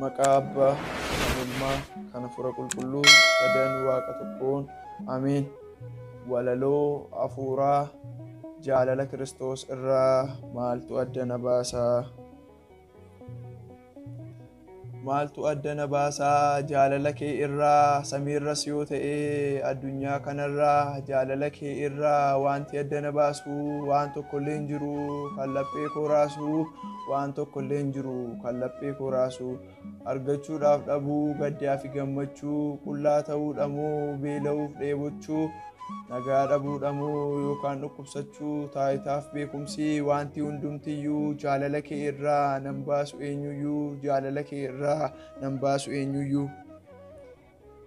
maqaa Abbaa, kan Ilmaa, kan Hafuura Qulqulluu, sadan Waaqa tokkoon. Ameen. Walaloo hafuuraa jaalala Kiristoos irraa maaltu adda na baasaa? Maaltu adda na baasaa jaalala kee irraa? Samiirras yoo ta'e addunyaa kanarraa jaalala kee irraa wanti adda na baasu waan tokkollee hin jiru. Kan laphee koo raasu waan tokkollee hin jiru. Kan laphee koo raasu argachuudhaaf dhabuu, gaddaa fi gammachuu, qullaa ta'uudha moo beela'uuf dheebochuu, nagaa dhabuudha moo yookaan dhukkubsachuu, taayitaaf beekumsi wanti hundumtiyyuu jaalala kee irraa nan baasu eenyuyyuu, jaalala kee irraa nan baasu eenyuyyuu.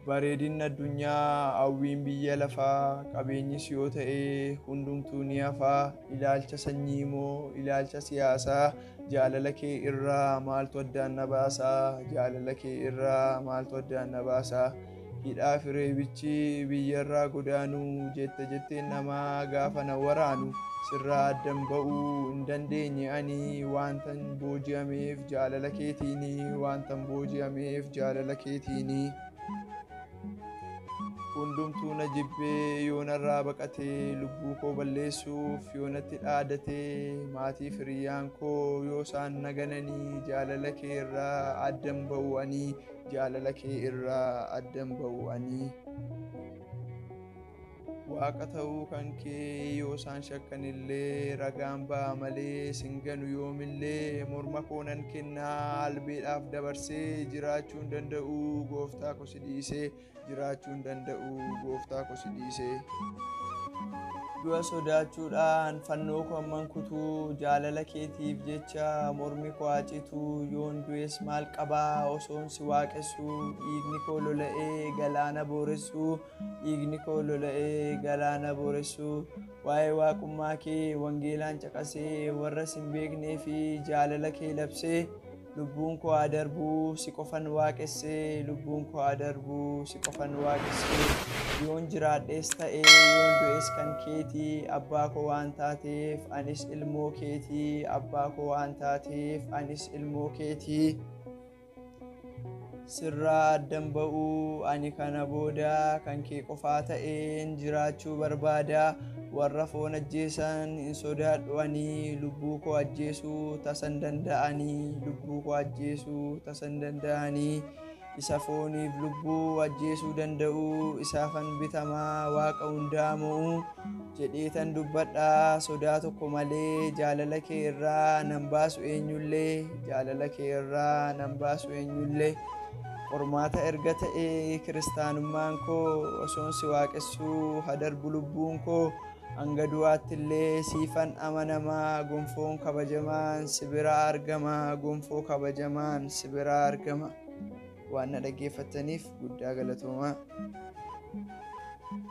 Bareedinni addunyaa, hawwiin biyya lafaa, qabeenyis yoo ta'e hundumtuu ni hafaa. Ilaalcha sanyii moo ilaalcha siyaasaa, jaalala kee irraa maaltu addaan na baasaa? Jaalala kee irraa maaltu addaan na baasaa? Hidhaa fi reebichi biyyarraa godaanuu, jetteen namaa gaafa na waraanu, sirraa addan ba'uu hin dandeenye ani waantan booji'ameef jaalala keetiini, waantan booji'ameef jaalala keetiini. Hundumtuu na jibbee yoo narraa baqatee, lubbuu koo balleessuuf yoo natti dhaadatee, maatii firiyyaan koo yoo isaan na gananii, jaalala kee irraa addan ba'u ani, jaalala kee irraa addan ba'u ani. Waaqa ta'uu kan kee yoo isaan shakkanillee, ragaan ba'a malee sin ganu yoomillee, morma koo nan kennaa albeedhaaf dabarsee, jiraachuu hin danda'u gooftaa koo si dhiisee, jiraachuu hin danda'u gooftaa koo si dhiisee. Du'a sodaachuudhaan fannoo koo amman kutuu, jaalala keetiif jecha mormi koo hacitu, yoon du'es maal qabaa osoon si waaqessu, dhiigni koo lola'ee galaana booressu, dhiigni koo lola'ee galaana booressu. Waa'ee waaqummaa kee wangeelaan caqasee, warra sin beeknee fi jaalala kee labsee, lubbuun koo haa darbuu si qofan waaqessee, lubbuun koo haa darbuu si qofan waaqessee. Yoon jiraadhees ta'ee yoon du'es kan keetii, abbaa koo waan taateef anis ilmoo keetii, abbaa koo waan taateef anis ilmoo keetii. Sirraa addan ba'uu ani kana booda kan kee qofaa ta'een jiraachuu barbaada. Warra foon ajjeesan hin sodaadhu ani, lubbuu koo ajjeesuu tasan danda'anii, lubbuu koo ajjeesuu tasan danda'anii. Isa fooniif lubbuu ajjeesuu danda'u, isaafan bitamaa waaqa hundaa mo'u, jedheetan dubbadhaa sodaa tokko malee, jaalala kee irraa nan baasu eenyullee, jaalala kee irraa nan baasu eenyullee. Qormaata erga ta'ee kiristaanummaan koo, osoon si waaqessuu hadarbu lubbuun koo, hanga du'aattillee siifan amanamaa, gonfoon kabajamaan si biraa argama, gonfoo kabajamaan si biraa argama. Waan na dhaggeeffataniif guddaa galatoomaa.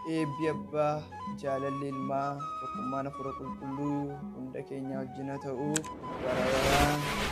Eebbi Abbaa, jaalalli Ilmaa, tokkummaan Hafuura Qulqulluu hunda keenya wajjin haa ta'u bara baraan.